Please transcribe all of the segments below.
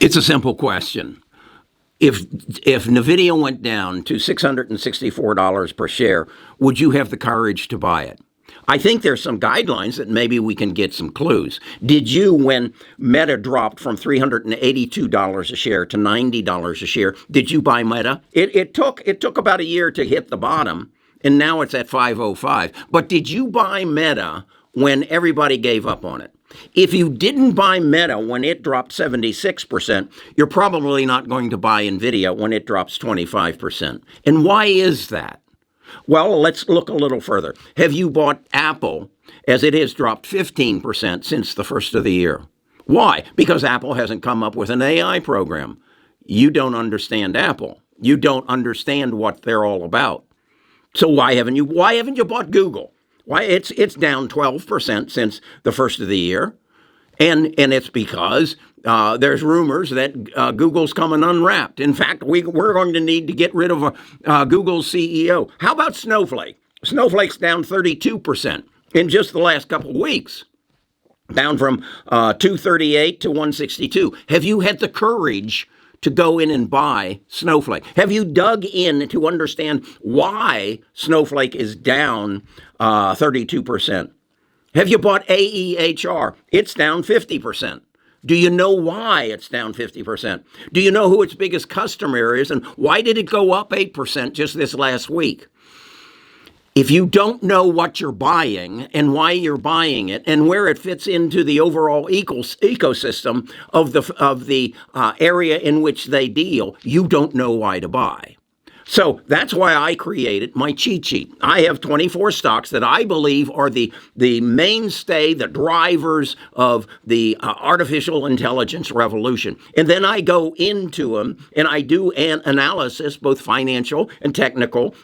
It's a simple question. If NVDA went down to $664 per share, would you have the courage to buy it? I think there's some guidelines that maybe we can get some clues. Did you, when Meta dropped from $382 a share to $90 a share, did you buy Meta? It took about a year to hit the bottom, and now it's at 505. But did you buy Meta when everybody gave up on it? If you didn't buy Meta when it dropped 76%, you're probably not going to buy NVIDIA when it drops 25%. And why is that? Well, let's look a little further. Have you bought Apple as it has dropped 15% since the first of the year? Why? Because Apple hasn't come up with an AI program. You don't understand Apple. You don't understand what they're all about. So why haven't you bought Google? Why it's down 12% since the first of the year, and it's because there's rumors that Google's coming unwrapped. In fact, we're going to need to get rid of Google's CEO. How about Snowflake? Snowflake's down 32% in just the last couple of weeks, down from 238 to 162. Have you had the courage to go in and buy Snowflake? Have you dug in to understand why Snowflake is down 32%? Have you bought AEHR? It's down 50%. Do you know why it's down 50%? Do you know who its biggest customer is and why did it go up 8% just this last week? If you don't know what you're buying and why you're buying it and where it fits into the overall ecosystem of the area in which they deal, you don't know why to buy. So that's why I created my cheat sheet. I have 24 stocks that I believe are the mainstay, the drivers of the artificial intelligence revolution. And then I go into them and I do an analysis, both financial and technical.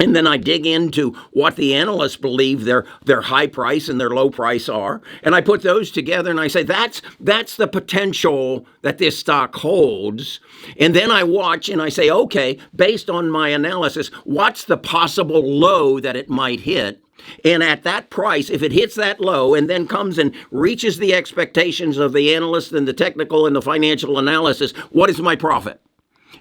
And then I dig into what the analysts believe their high price and their low price are. And I put those together and I say, that's the potential that this stock holds. And then I watch and I say, okay, based on my analysis, what's the possible low that it might hit? And at that price, if it hits that low and then comes and reaches the expectations of the analysts and the technical and the financial analysis, what is my profit?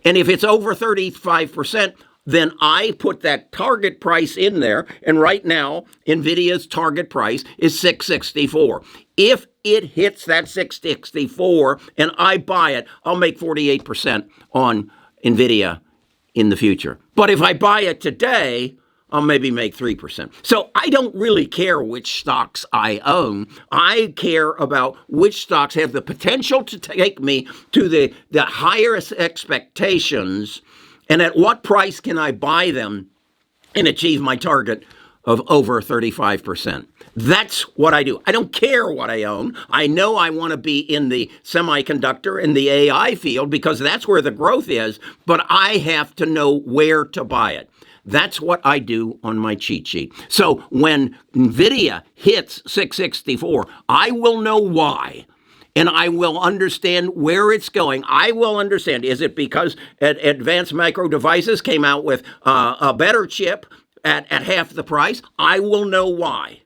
And if it's over 35%, then I put that target price in there. And right now, NVIDIA's target price is $664. If it hits that $664 and I buy it, I'll make 48% on NVIDIA in the future. But if I buy it today, I'll maybe make 3%. So I don't really care which stocks I own. I care about which stocks have the potential to take me to the highest expectations. And at what price can I buy them and achieve my target of over 35%? That's what I do. I don't care what I own. I know I want to be in the semiconductor and the AI field because that's where the growth is, but I have to know where to buy it. That's what I do on my cheat sheet. So when NVIDIA hits 664, I will know why. And I will understand where it's going. I will understand, is it because Advanced Micro Devices came out with a better chip at half the price? I will know why.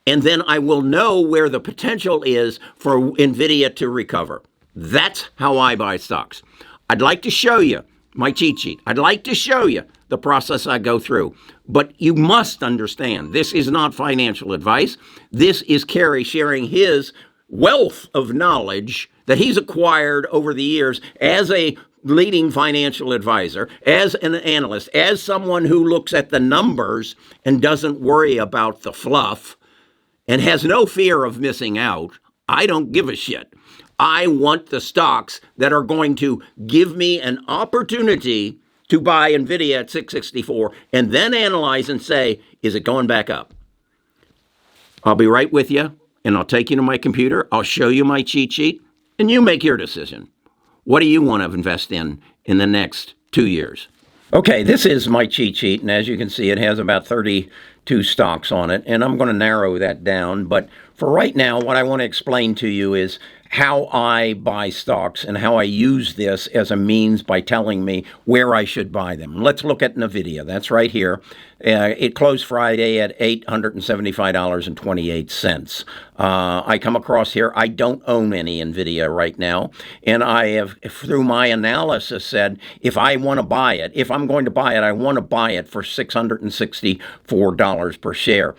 And then I will know where the potential is for NVIDIA to recover. That's how I buy stocks. I'd like to show you my cheat sheet. I'd like to show you the process I go through. But you must understand, this is not financial advice. This is Kerry sharing his wealth of knowledge that he's acquired over the years as a leading financial advisor, as an analyst, as someone who looks at the numbers and doesn't worry about the fluff and has no fear of missing out. I don't give a shit. I want the stocks that are going to give me an opportunity to buy NVIDIA at 664 and then analyze and say, is it going back up? I'll be right with you. And I'll take you to my computer, I'll show you my cheat sheet, and you make your decision. What do you want to invest in the next 2 years? Okay, this is my cheat sheet, and as you can see, it has about 32 stocks on it, and I'm going to narrow that down. But for right now, what I want to explain to you is how I buy stocks and how I use this as a means by telling me where I should buy them. Let's look at NVIDIA. That's right here. It closed Friday at $875.28. I come across here, I don't own any NVIDIA right now, and I have, through my analysis, said if I want to buy it, if I'm going to buy it, I want to buy it for $664 per share,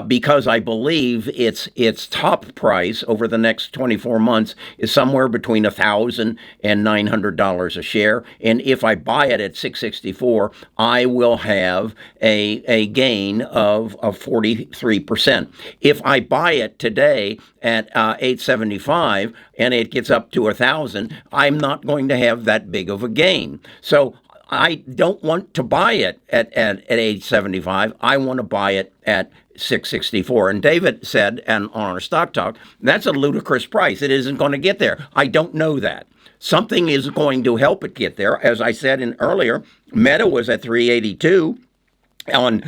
because I believe its top price over the next 24 months is somewhere between $1,000 and $900 a share, and if I buy it at $664, I will have a gain of 43%. If I buy it today at $875 and it gets up to $1,000, I'm not going to have that big of a gain. So I don't want to buy it at $875. I want to buy it at $664. And David said, and on our Stock Talk, that's a ludicrous price. It isn't going to get there. I don't know that. Something is going to help it get there. As I said earlier, Meta was at 382 on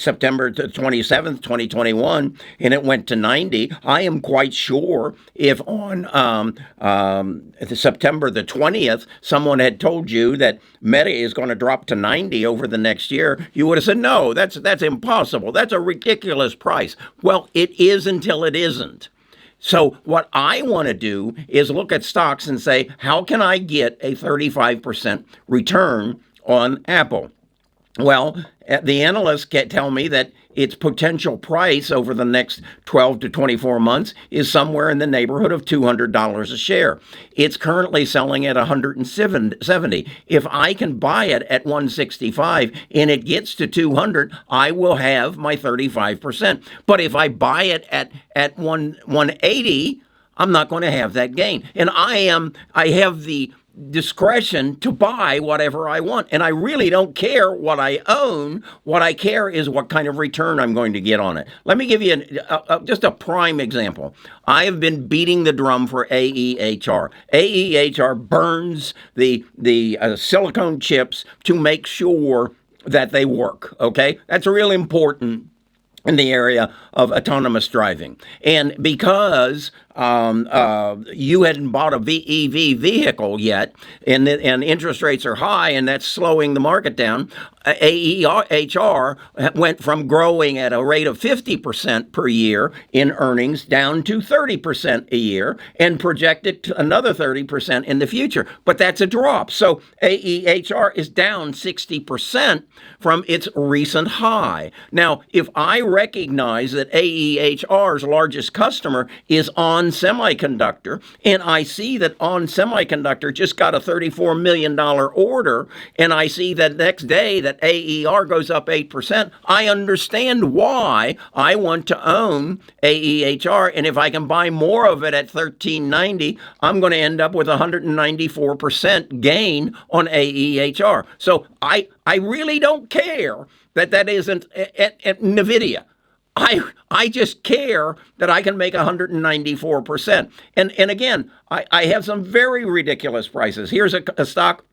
September 27th, 2021, and it went to 90. I am quite sure if on September the 20th, someone had told you that Meta is going to drop to 90 over the next year, you would have said, no, that's impossible. That's a ridiculous price. Well, it is until it isn't. So what I want to do is look at stocks and say, how can I get a 35% return on Apple? Well, the analysts tell me that its potential price over the next 12 to 24 months is somewhere in the neighborhood of $200 a share. It's currently selling at $170. If I can buy it at $165 and it gets to $200, I will have my 35%. But if I buy it at $180, I'm not going to have that gain. And I have the discretion to buy whatever I want. And I really don't care what I own. What I care is what kind of return I'm going to get on it. Let me give you just a prime example. I have been beating the drum for AEHR. AEHR burns the silicone chips to make sure that they work, okay? That's really important in the area of autonomous driving. And because you hadn't bought a EV vehicle yet, and interest rates are high, and that's slowing the market down, AEHR went from growing at a rate of 50% per year in earnings down to 30% a year, and projected another 30% in the future. But that's a drop. So AEHR is down 60% from its recent high. Now, if I recognize that AEHR's largest customer is On Semiconductor, and I see that On Semiconductor just got a $34 million order, and I see that next day that AER goes up 8%, I understand why I want to own AEHR, and if I can buy more of it at $13.90, I'm going to end up with 194% gain on AEHR. So I really don't care that isn't at NVIDIA. I just care that I can make 194%. And again, I have some very ridiculous prices. Here's a stock,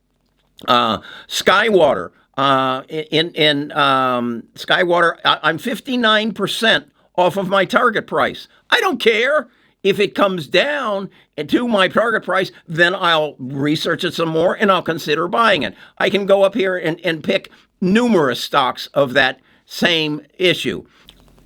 Skywater. In Skywater, I'm 59% off of my target price. I don't care. If it comes down to my target price, then I'll research it some more and I'll consider buying it. I can go up here and pick numerous stocks of that same issue.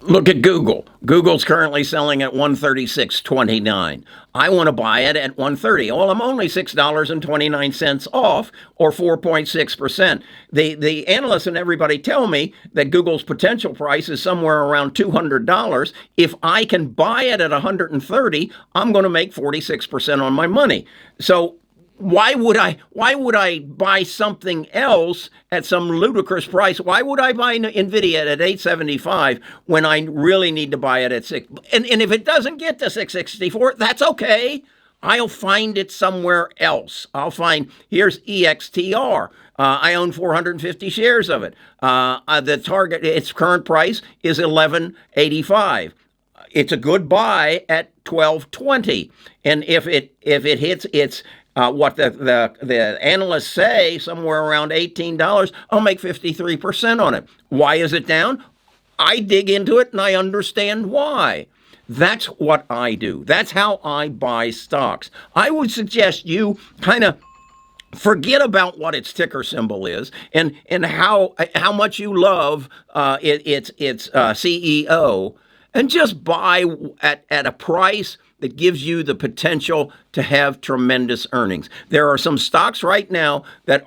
Look at Google. Google's currently selling at $136.29. I want to buy it at $130. Well, I'm only $6.29 off, or 4.6%. The analysts and everybody tell me that Google's potential price is somewhere around $200. If I can buy it at $130, I'm going to make 46% on my money. So why would I buy something else at some ludicrous price? Why would I buy NVIDIA at $875 when I really need to buy it at $6? And if it doesn't get to $664, that's okay. I'll find it somewhere else. Here's EXTR. I own 450 shares of it. The target, its current price is $11.85. It's a good buy at $12.20. And if it hits its what the analysts say, somewhere around $18, I'll make 53% on it. Why is it down? I dig into it and I understand why. That's what I do. That's how I buy stocks. I would suggest you kind of Forget about what its ticker symbol is and how much you love its CEO, and just buy at a price that gives you the potential to have tremendous earnings. There are some stocks right now that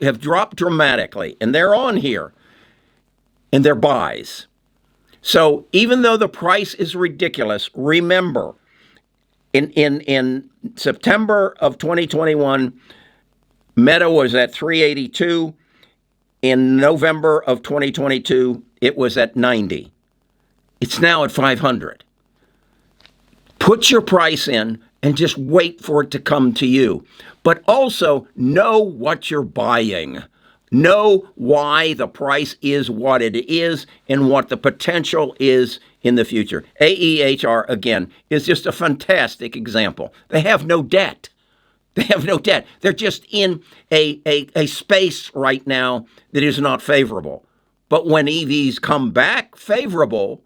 have dropped dramatically, and they're on here, and they're buys. So even though the price is ridiculous, remember, in September of 2021, Meta was at 382. In November of 2022, it was at 90. It's now at 500. Put your price in and just wait for it to come to you. But also know what you're buying. Know why the price is what it is and what the potential is in the future. AEHR, again, is just a fantastic example. They have no debt. They have no debt. They're just in a space right now that is not favorable. But when EVs come back favorable,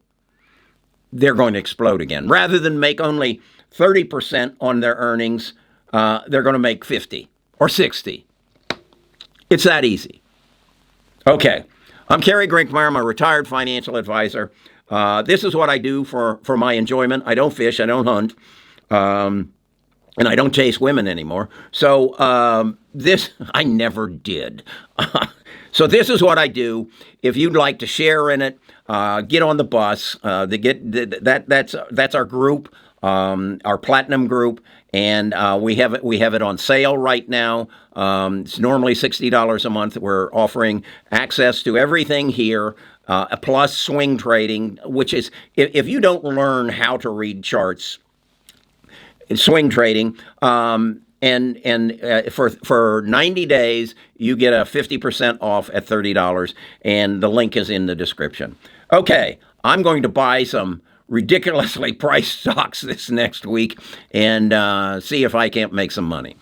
they're going to explode again. Rather than make only 30% on their earnings, they're going to make 50 or 60. It's that easy. Okay. I'm Kerry Grinkmeyer. I'm a retired financial advisor. This is what I do for my enjoyment. I don't fish. I don't hunt. And I don't chase women anymore. So this, I never did. So this is what I do. If you'd like to share in it, get on the bus. That's our group, our platinum group, and we have it on sale right now. It's normally $60 a month. We're offering access to everything here, plus swing trading, which is, if you don't learn how to read charts, swing trading, and for 90 days, you get a 50% off at $30, and the link is in the description. Okay, I'm going to buy some ridiculously priced stocks this next week and see if I can't make some money.